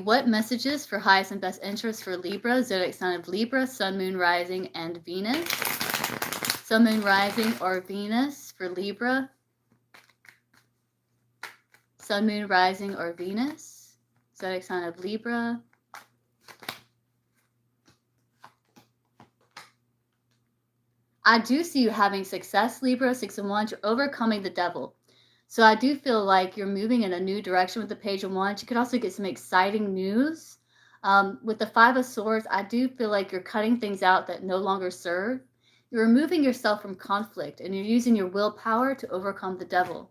What messages for highest and best interest for Libra, zodiac sign of Libra, Sun, Moon, Rising, and Venus? Sun, Moon, Rising, or Venus for Libra? Sun, Moon, Rising, or Venus? Zodiac sign of Libra. I do see you having success, Libra, 6 and 1. You're overcoming the devil. So I do feel like you're moving in a new direction with the Page of Wands. You could also get some exciting news. With the Five of Swords, I do feel like you're cutting things out that no longer serve. You're removing yourself from conflict, and you're using your willpower to overcome the devil.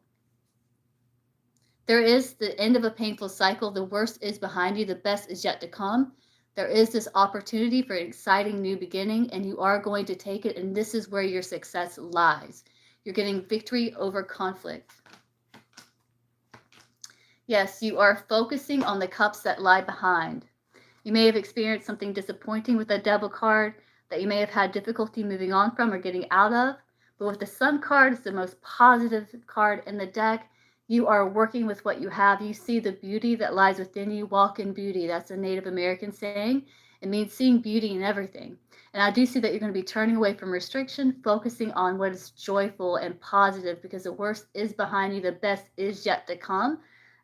There is the end of a painful cycle. The worst is behind you. The best is yet to come. There is this opportunity for an exciting new beginning, and you are going to take it, and this is where your success lies. You're getting victory over conflict. Yes, you are focusing on the cups that lie behind. You may have experienced something disappointing with the Devil card that you may have had difficulty moving on from or getting out of. But with the Sun card, it's the most positive card in the deck. You are working with what you have. You see the beauty that lies within you. Walk in beauty. That's a Native American saying. It means seeing beauty in everything. And I do see that you're going to be turning away from restriction, focusing on what is joyful and positive, because the worst is behind you. The best is yet to come.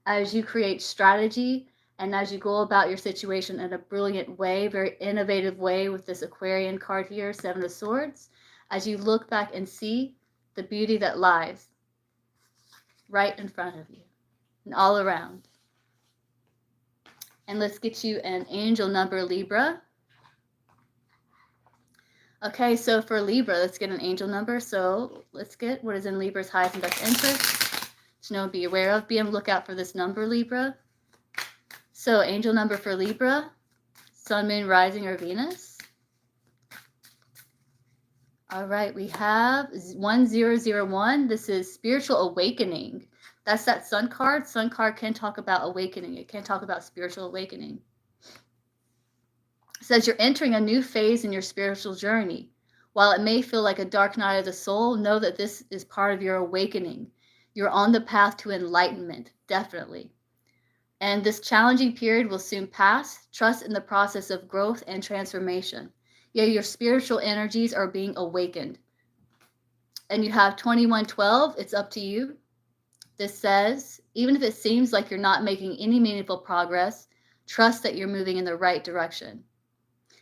As you create strategy and as you go about your situation in a brilliant way, very innovative way with this Aquarian card here, Seven of Swords, as you look back and see the beauty that lies right in front of you and all around. And let's get you an angel number, Libra. Okay, so for Libra, let's get an angel number. So let's get what is in Libra's highest and best interest to know and be aware of. Be on the lookout for this number, Libra. So angel number for Libra, Sun, Moon, Rising, or Venus. All right, we have 1001. This is spiritual awakening. That's that Sun card. Sun card can talk about awakening. It can talk about spiritual awakening. It says you're entering a new phase in your spiritual journey. While it may feel like a dark night of the soul, know that this is part of your awakening. You're on the path to enlightenment, definitely. And this challenging period will soon pass. Trust in the process of growth and transformation. Yeah, your spiritual energies are being awakened. And you have 2112, it's up to you. This says, even if it seems like you're not making any meaningful progress, trust that you're moving in the right direction.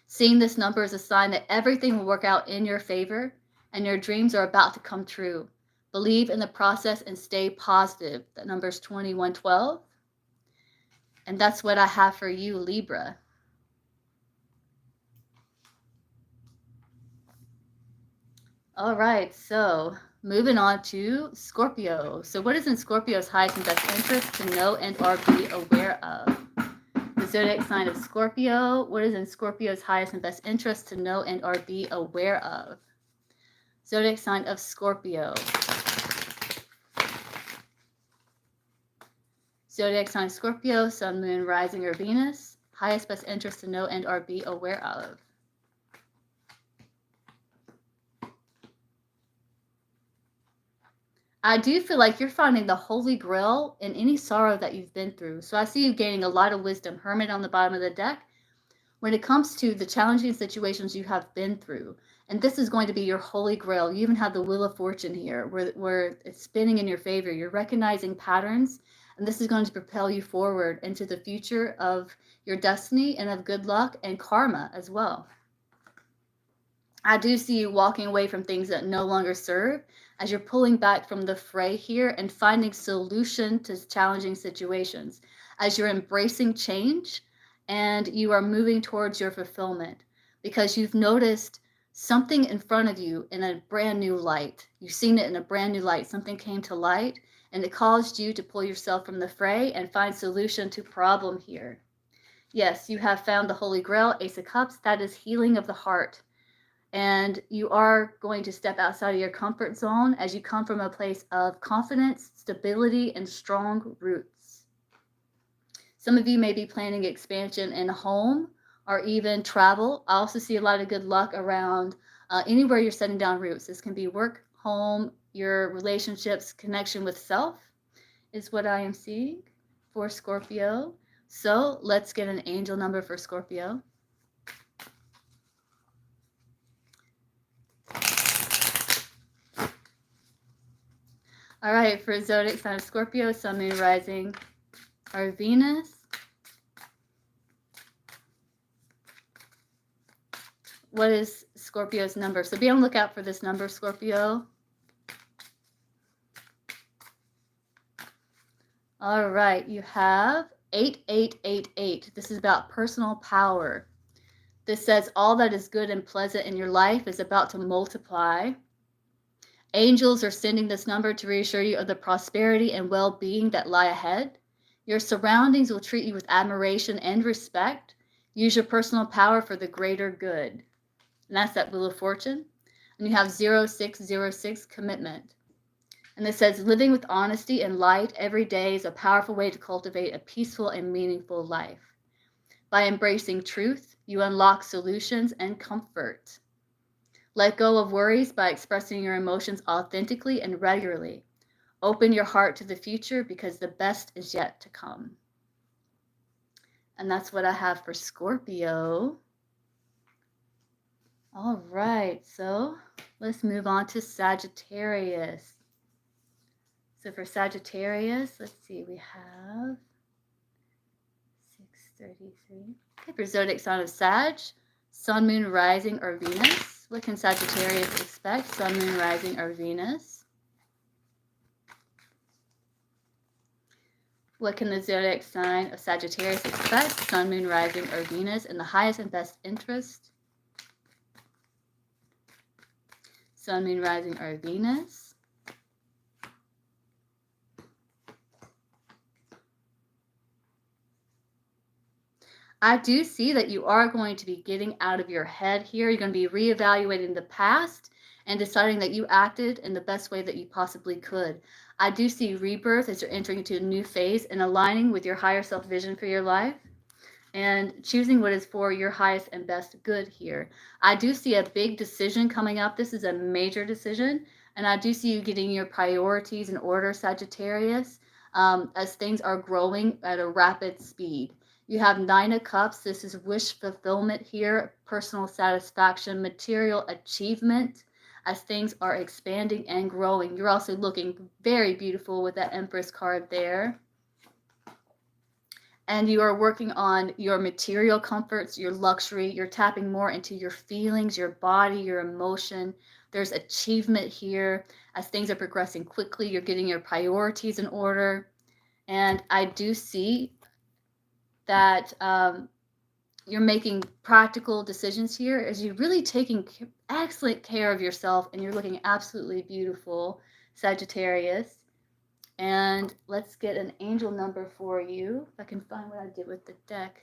Seeing this number is a sign that everything will work out in your favor and your dreams are about to come true. Believe in the process and stay positive. That number is 2112. And that's what I have for you, Libra. All right, so moving on to Scorpio. So what is in Scorpio's highest and best interest to know and or be aware of? The zodiac sign of Scorpio. What is in Scorpio's highest and best interest to know and or be aware of? Zodiac sign of Scorpio. Zodiac sign Scorpio, Sun, Moon, Rising, or Venus. Highest best interest to know and or be aware of. I do feel like you're finding the Holy Grail in any sorrow that you've been through. So I see you gaining a lot of wisdom. Hermit on the bottom of the deck. When it comes to the challenging situations you have been through, and this is going to be your Holy Grail. You even have the Wheel of Fortune here where it's spinning in your favor. You're recognizing patterns, and this is going to propel you forward into the future of your destiny and of good luck and karma as well. I do see you walking away from things that no longer serve as you're pulling back from the fray here and finding solution to challenging situations, as you're embracing change and you are moving towards your fulfillment because you've noticed something in front of you in a brand new light. You've seen it in a brand new light. Something came to light and it caused you to pull yourself from the fray and find solution to problem here. Yes, you have found the Holy Grail, Ace of Cups. That is healing of the heart. And you are going to step outside of your comfort zone as you come from a place of confidence, stability, and strong roots. Some of you may be planning expansion in home or even travel. I also see a lot of good luck around anywhere you're setting down roots. This can be work, home, your relationships, connection with self is what I am seeing for Scorpio. So let's get an angel number for Scorpio. All right, for zodiac sign of Scorpio, Sun, Moon, Rising, or Venus. What is Scorpio's number? So be on the lookout for this number, Scorpio. All right, you have 8888. This is about personal power. This says all that is good and pleasant in your life is about to multiply. Angels are sending this number to reassure you of the prosperity and well-being that lie ahead. Your surroundings will treat you with admiration and respect. Use your personal power for the greater good. And that's that Wheel of Fortune. And you have 0606, commitment. And it says living with honesty and light every day is a powerful way to cultivate a peaceful and meaningful life. By embracing truth, you unlock solutions and comfort. Let go of worries by expressing your emotions authentically and regularly. Open your heart to the future because the best is yet to come. And that's what I have for Scorpio. All right, so let's move on to Sagittarius. So for Sagittarius, let's see, we have 633. Okay, for zodiac sign of Sag, Sun, Moon, Rising, or Venus. What can Sagittarius expect? Sun, Moon, Rising, or Venus? What can the zodiac sign of Sagittarius expect? Sun, Moon, Rising, or Venus in the highest and best interest? Sun, Moon, Rising, or Venus? I do see that you are going to be getting out of your head here. You're going to be reevaluating the past and deciding that you acted in the best way that you possibly could. I do see rebirth as you're entering into a new phase and aligning with your higher self vision for your life and choosing what is for your highest and best good here. I do see a big decision coming up. This is a major decision, and I do see you getting your priorities in order, Sagittarius, as things are growing at a rapid speed. You have Nine of Cups. This is wish fulfillment here, personal satisfaction, material achievement as things are expanding and growing. You're also looking very beautiful with that Empress card there. And you are working on your material comforts, your luxury. You're tapping more into your feelings, your body, your emotion. There's achievement here as things are progressing quickly. You're getting your priorities in order. And I do see that you're making practical decisions here as you're really taking excellent care of yourself and you're looking absolutely beautiful, Sagittarius. And let's get an angel number for you. If I can find what I did with the deck.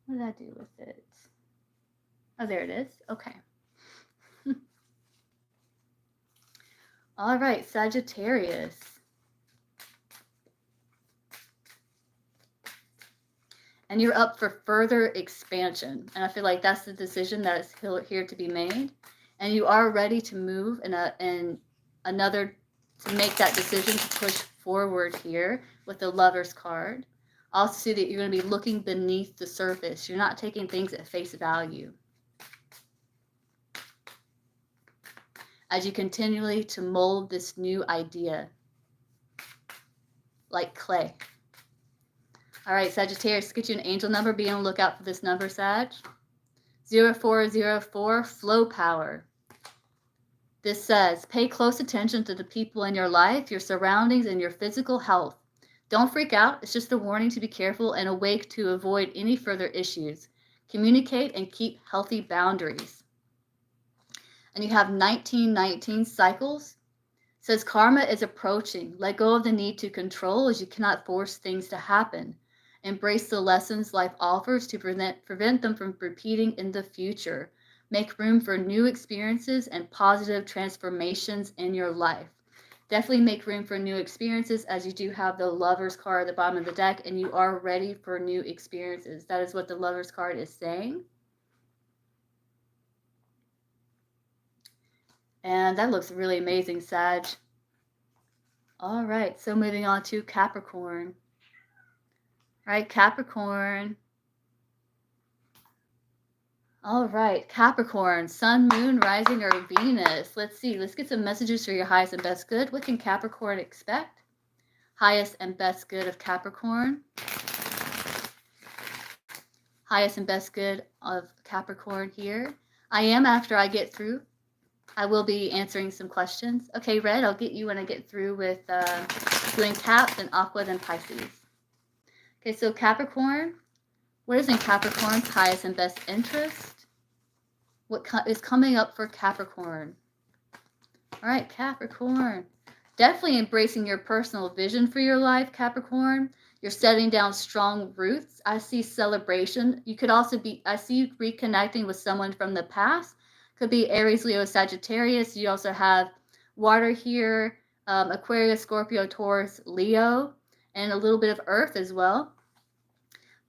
What did I do with it? Oh, there it is. Okay. All right, Sagittarius. And you're up for further expansion. And I feel like that's the decision that is here to be made. And you are ready to move to make that decision to push forward here with the Lover's card. Also see that you're going to be looking beneath the surface. You're not taking things at face value. As you continually to mold this new idea like clay. All right, Sagittarius, get you an angel number. Be on the lookout for this number, Sag. 0404, flow power. This says, pay close attention to the people in your life, your surroundings, and your physical health. Don't freak out. It's just a warning to be careful and awake to avoid any further issues. Communicate and keep healthy boundaries. And you have 1919 cycles. It says, karma is approaching. Let go of the need to control as you cannot force things to happen. Embrace the lessons life offers to prevent them from repeating in the future. Make room for new experiences and positive transformations in your life. Definitely make room for new experiences as you do have the Lover's card at the bottom of the deck and you are ready for new experiences. That is what the Lover's card is saying. And that looks really amazing, Sag. All right, so moving on to Capricorn. All right, Capricorn. All right, Capricorn, Sun, Moon, Rising, or Venus. Let's see. Let's get some messages for your highest and best good. What can Capricorn expect? Highest and best good of Capricorn. Highest and best good of Capricorn here. I am, after I get through, I will be answering some questions. Okay, Red, I'll get you when I get through with doing Cap, then Aqua, then Pisces. Okay, so Capricorn, what is in Capricorn's highest and best interest? What is coming up for Capricorn? All right, Capricorn. Definitely embracing your personal vision for your life, Capricorn. You're setting down strong roots. I see celebration. You could also be, I see you reconnecting with someone from the past. Could be Aries, Leo, Sagittarius. You also have water here, Aquarius, Scorpio, Taurus, Leo, and a little bit of earth as well.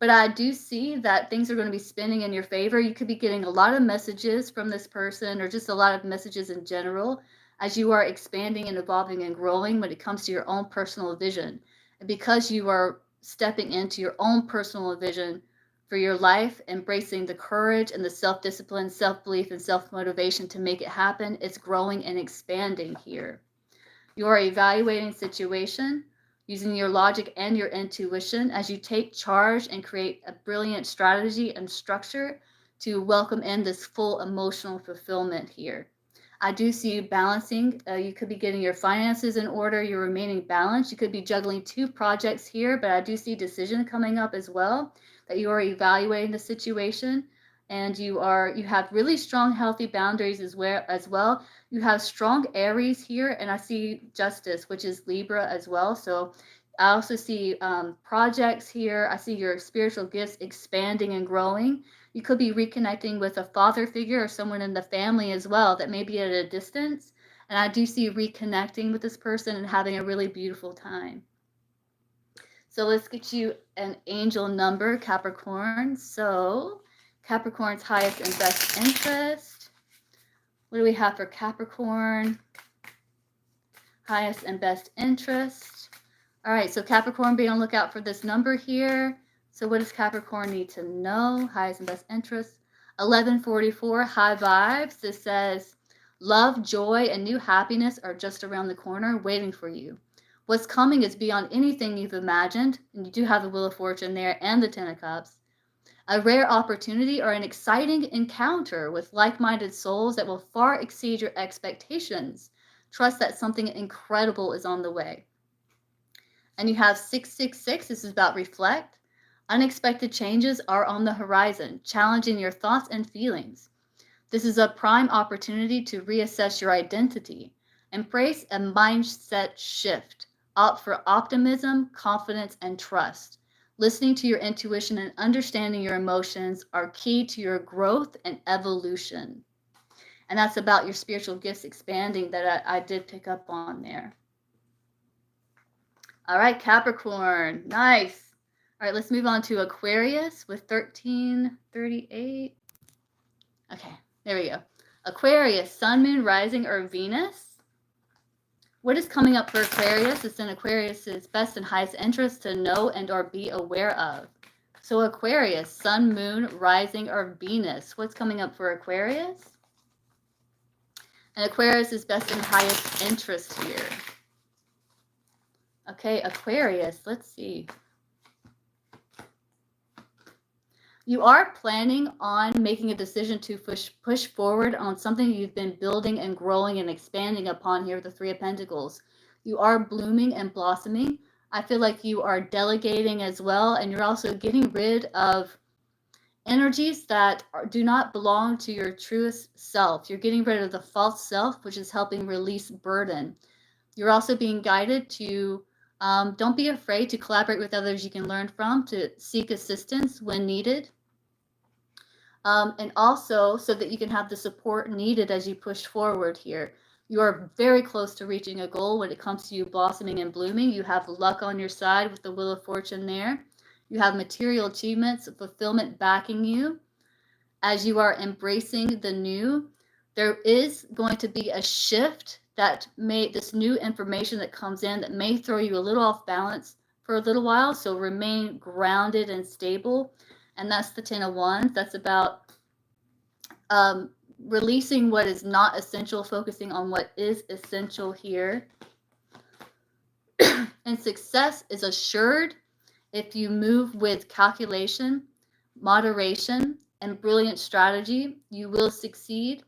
But I do see that things are going to be spinning in your favor. You could be getting a lot of messages from this person, or just a lot of messages in general, as you are expanding and evolving and growing when it comes to your own personal vision. And because you are stepping into your own personal vision for your life, embracing the courage and the self-discipline, self-belief, and self-motivation to make it happen, it's growing and expanding here. You are evaluating situation, using your logic and your intuition as you take charge and create a brilliant strategy and structure to welcome in this full emotional fulfillment here. I do see you balancing. You could be getting your finances in order, you're remaining balanced. You could be juggling two projects here, but I do see decision coming up as well, that you are evaluating the situation, and you have really strong, healthy boundaries as well. You have strong Aries here, and I see Justice, which is Libra as well. So I also see projects here. I see your spiritual gifts expanding and growing. You could be reconnecting with a father figure or someone in the family as well that may be at a distance. And I do see you reconnecting with this person and having a really beautiful time. So let's get you an angel number, Capricorn. So Capricorn's highest and best interest. What do we have for Capricorn? Highest and best interest. All right, so Capricorn, be on the lookout for this number here. So what does Capricorn need to know? Highest and best interest. 1144, high vibes. This says, love, joy, and new happiness are just around the corner waiting for you. What's coming is beyond anything you've imagined. And you do have the Wheel of Fortune there and the Ten of Cups. A rare opportunity or an exciting encounter with like-minded souls that will far exceed your expectations. Trust that something incredible is on the way. And you have 666. This is about reflect. Unexpected changes are on the horizon, challenging your thoughts and feelings. This is a prime opportunity to reassess your identity. Embrace a mindset shift. Opt for optimism, confidence, and trust. Listening to your intuition and understanding your emotions are key to your growth and evolution. And that's about your spiritual gifts expanding that I did pick up on there. All right, Capricorn. Nice. All right, let's move on to Aquarius with 1338. Okay, there we go. Aquarius, Sun, Moon, Rising, or Venus? What is coming up for Aquarius? It's in Aquarius's best and highest interest to know and or be aware of. So Aquarius, Sun, Moon, Rising, or Venus. What's coming up for Aquarius? And Aquarius is best and highest interest here. Okay, Aquarius, let's see. You are planning on making a decision to push forward on something you've been building and growing and expanding upon here with the Three of Pentacles. You are blooming and blossoming. I feel like you are delegating as well, and you're also getting rid of energies that do not belong to your truest self. You're getting rid of the false self, which is helping release burden. You're also being guided to don't be afraid to collaborate with others you can learn from, to seek assistance when needed. And also so that you can have the support needed as you push forward here. You are very close to reaching a goal when it comes to you blossoming and blooming. You have luck on your side with the Wheel of Fortune there. You have material achievements, fulfillment backing you. As you are embracing the new, there is going to be a shift that this new information that comes in that may throw you a little off balance for a little while. So remain grounded and stable. And that's the 10 of Wands. That's about releasing what is not essential, focusing on what is essential here. And success is assured if you move with calculation, moderation, and brilliant strategy. You will succeed.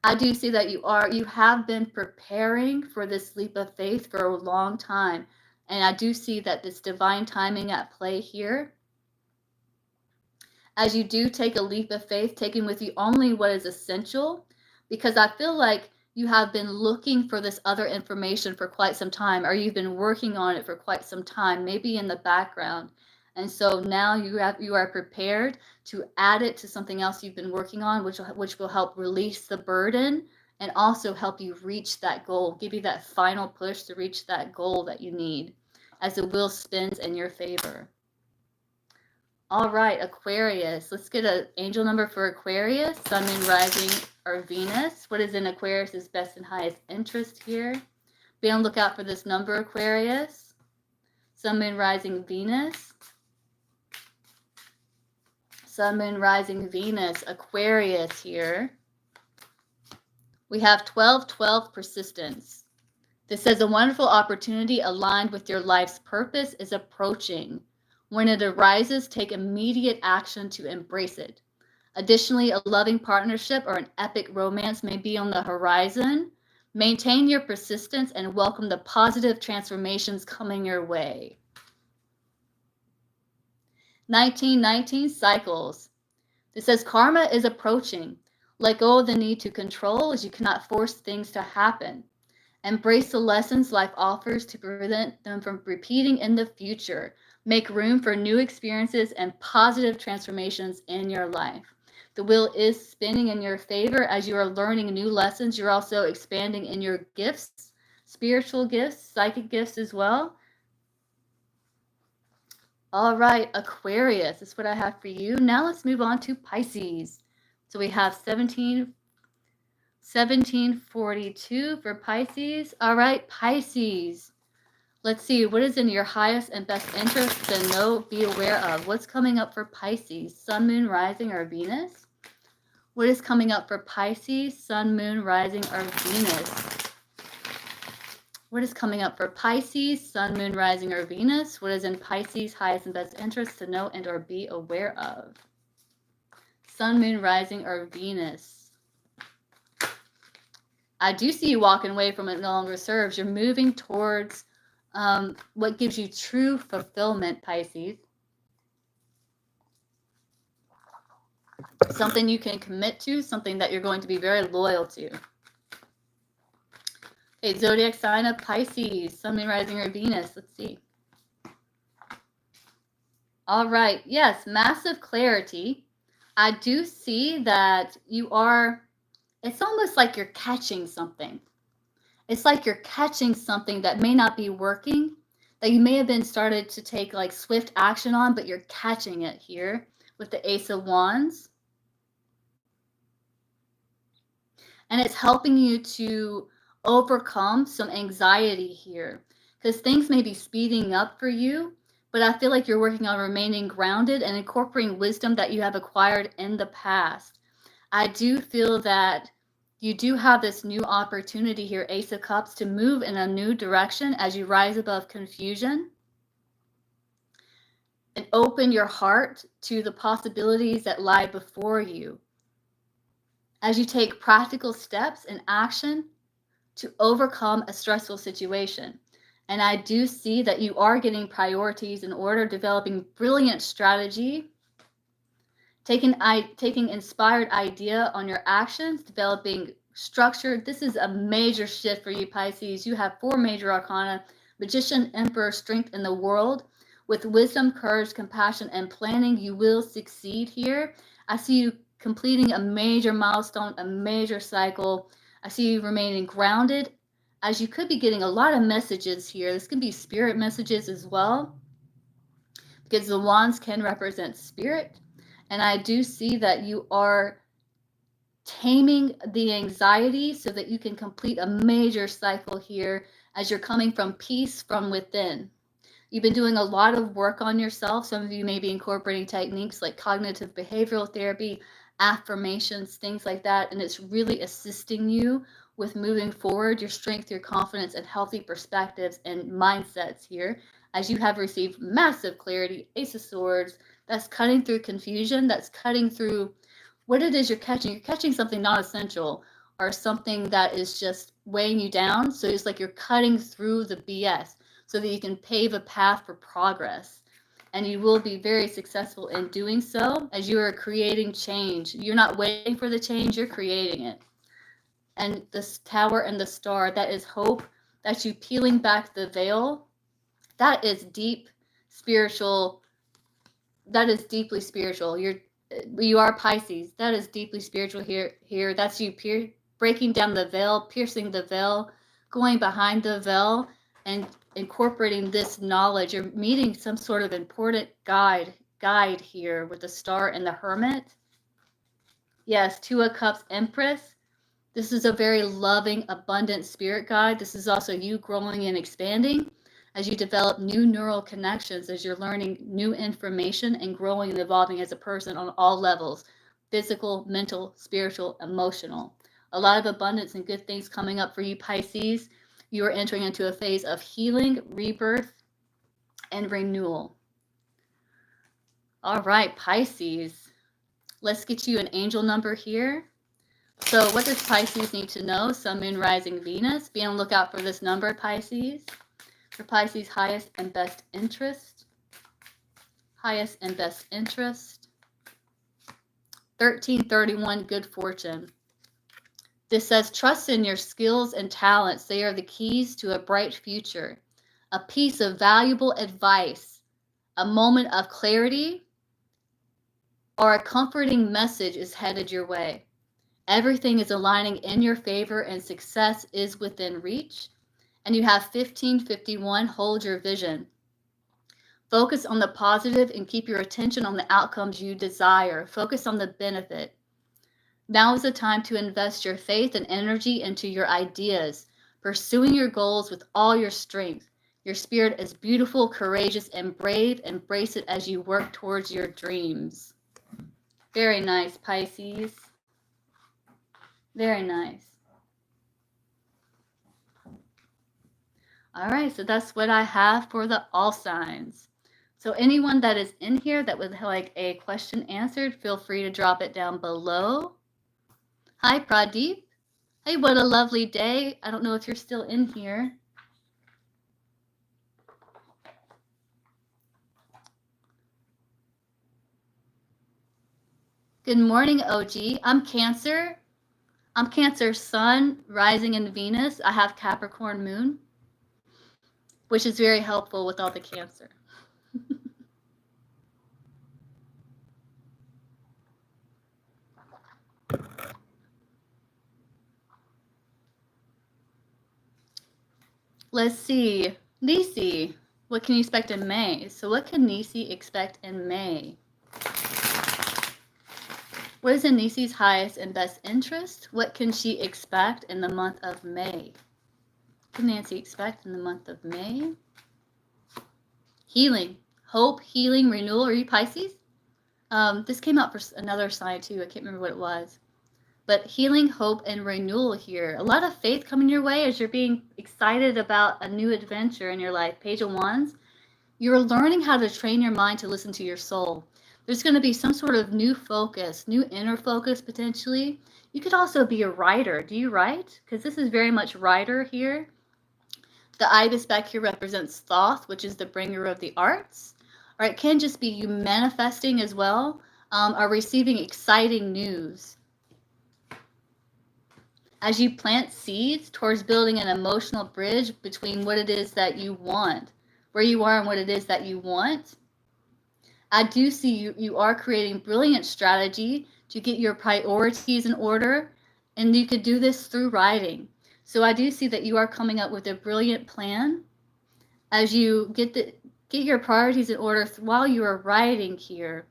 I do see that you have been preparing for this leap of faith for a long time. And I do see that this divine timing at play here. As you do take a leap of faith, taking with you only what is essential, because I feel like you have been looking for this other information for quite some time, or you've been working on it for quite some time, maybe in the background. And so now you are prepared to add it to something else you've been working on, which will help release the burden and also help you reach that goal, give you that final push to reach that goal that you need, as the wheel spins in your favor. All right, Aquarius. Let's get an angel number for Aquarius, Sun, Moon, Rising, or Venus. What is in Aquarius's best and highest interest here? Be on the lookout for this number, Aquarius. Sun, Moon, Rising, Venus. Sun, Moon, Rising, Venus, Aquarius here. We have 12-12 persistence. This says a wonderful opportunity aligned with your life's purpose is approaching. When it arises, take immediate action to embrace it. Additionally, a loving partnership or an epic romance may be on the horizon. Maintain your persistence and welcome the positive transformations coming your way. 1919 cycles. This says karma is approaching. Let go of the need to control, as you cannot force things to happen. Embrace the lessons life offers to prevent them from repeating in the future. Make room for new experiences and positive transformations in your life. The wheel is spinning in your favor as you are learning new lessons. You're also expanding in your gifts, spiritual gifts, psychic gifts as well. All right, Aquarius, that's what I have for you. Now let's move on to Pisces. So we have 1742 for Pisces. All right, Pisces. Let's see, what is in your highest and best interest to know, be aware of? What's coming up for Pisces? Sun, Moon, Rising, or Venus? What is coming up for Pisces? Sun, Moon, Rising, or Venus? What is coming up for Pisces? Sun, Moon, Rising, or Venus? What is in Pisces' highest and best interest to know and or be aware of? Sun, Moon, Rising, or Venus? I do see you walking away from it no longer serves. You're moving towards what gives you true fulfillment, Pisces. Something you can commit to, something that you're going to be very loyal to. Okay, zodiac sign of Pisces, Sun, Moon, Rising, or Venus. Let's see. All right, yes, massive clarity. I do see that you are, it's almost like you're catching something. It's like you're catching something that may not be working, that you may have been started to take like swift action on, but you're catching it here with the Ace of Wands. And it's helping you to overcome some anxiety here, because things may be speeding up for you, but I feel like you're working on remaining grounded and incorporating wisdom that you have acquired in the past. I do feel that you do have this new opportunity here, Ace of Cups, to move in a new direction as you rise above confusion and open your heart to the possibilities that lie before you as you take practical steps and action to overcome a stressful situation. And I do see that you are getting priorities in order, developing brilliant strategy, taking inspired idea on your actions, developing structure. This is a major shift for you, Pisces. You have 4 major arcana: Magician, Emperor, Strength in the World. With wisdom, courage, compassion, and planning, you will succeed here. I see you completing a major milestone, a major cycle. I see you remaining grounded, as you could be getting a lot of messages here. This could be spirit messages as well, because the wands can represent spirit. And I do see that you are taming the anxiety so that you can complete a major cycle here as you're coming from peace from within. You've been doing a lot of work on yourself. Some of you may be incorporating techniques like cognitive behavioral therapy, affirmations, things like that, and it's really assisting you with moving forward, your strength, your confidence, and healthy perspectives and mindsets here, as you have received massive clarity, Ace of Swords, that's cutting through confusion, that's cutting through what it is you're catching. You're catching something not essential or something that is just weighing you down. So it's like you're cutting through the BS so that you can pave a path for progress. And you will be very successful in doing so as you are creating change. You're not waiting for the change, you're creating it. And this tower and the star, that is hope. That's you peeling back the veil. That is deep spiritual. That is deeply spiritual. You are Pisces. That is deeply spiritual here. That's you breaking down the veil, piercing the veil, going behind the veil, and incorporating this knowledge. You're meeting some sort of important guide here with the star and the hermit. Yes, Two of Cups, Empress. This is a very loving, abundant spirit guide. This is also you growing and expanding as you develop new neural connections, as you're learning new information and growing and evolving as a person on all levels: physical, mental, spiritual, emotional. A lot of abundance and good things coming up for you, Pisces. You are entering into a phase of healing, rebirth, and renewal. All right, Pisces. Let's get you an angel number here. So what does Pisces need to know? Sun, Moon, Rising, Venus. Be on the lookout for this number, Pisces. For Pisces' highest and best interest. Highest and best interest. 1331, good fortune. This says, trust in your skills and talents. They are the keys to a bright future. A piece of valuable advice, a moment of clarity, or a comforting message is headed your way. Everything is aligning in your favor and success is within reach. And you have 1551, hold your vision. Focus on the positive and keep your attention on the outcomes you desire. Focus on the benefit. Now is the time to invest your faith and energy into your ideas, pursuing your goals with all your strength. Your spirit is beautiful, courageous, and brave. Embrace it as you work towards your dreams. Very nice, Pisces. Very nice. All right, so that's what I have for the all signs. So anyone that is in here that would like a question answered, feel free to drop it down below. Hi, Pradeep. Hey, what a lovely day. I don't know if you're still in here. Good morning, OG. I'm Cancer. I'm Cancer Sun, rising in Venus. I have Capricorn Moon, which is very helpful with all the Cancer. Let's see. Nisi, what can you expect in May? So what can Nisi expect in May? What is in Nisi's highest and best interest? What can she expect in the month of May? What can Nancy expect in the month of May? Healing, hope, healing, renewal. Are you Pisces? This came out for another sign too. I can't remember what it was. But healing, hope, and renewal here. A lot of faith coming your way as you're being excited about a new adventure in your life. Page of Wands. You're learning how to train your mind to listen to your soul. There's going to be some sort of new focus, new inner focus potentially. You could also be a writer. Do you write? Because this is very much writer here. The ibis back here represents Thoth, which is the bringer of the arts. Or it can just be you manifesting as well, or receiving exciting news. As you plant seeds towards building an emotional bridge between what it is that you want, where you are and what it is that you want. I do see you are creating brilliant strategy to get your priorities in order, and you could do this through writing. So I do see that you are coming up with a brilliant plan as you get your priorities in order while you are writing here.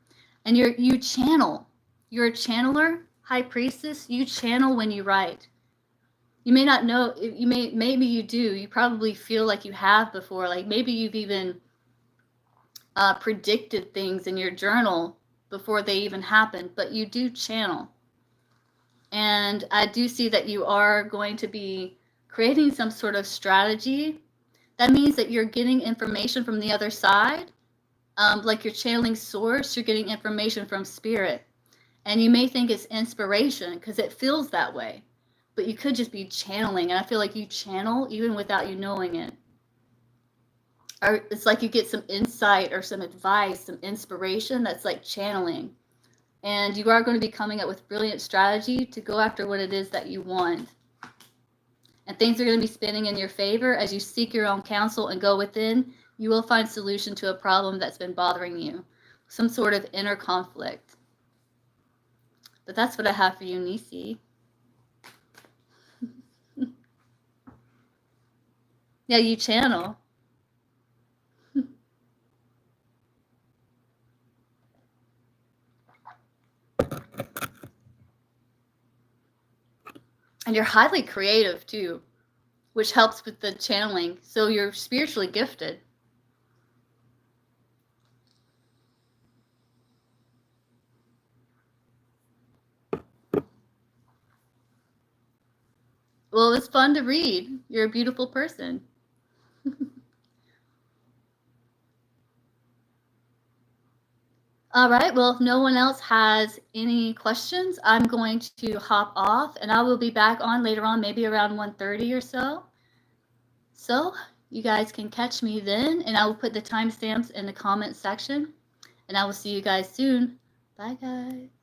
And you channel. You're a channeler, High Priestess. You channel when you write. You may not know, maybe you do. You probably feel like you have before. Like maybe you've even predicted things in your journal before they even happened, but you do channel. And I do see that you are going to be creating some sort of strategy. That means that you're getting information from the other side. Like you're channeling source, you're getting information from spirit. And you may think it's inspiration because it feels that way. But you could just be channeling. And I feel like you channel even without you knowing it. Or it's like you get some insight or some advice, some inspiration that's like channeling. And you are going to be coming up with brilliant strategy to go after what it is that you want. And things are going to be spinning in your favor as you seek your own counsel and go within. You will find solution to a problem that's been bothering you, some sort of inner conflict. But that's what I have for you, Nisi. Yeah, you channel. And you're highly creative too, which helps with the channeling. So you're spiritually gifted. Well, it's fun to read. You're a beautiful person. All right, well, if no one else has any questions, I'm going to hop off and I will be back on later on, maybe around 1:30 or so. So you guys can catch me then, and I will put the timestamps in the comment section, and I will see you guys soon. Bye, guys.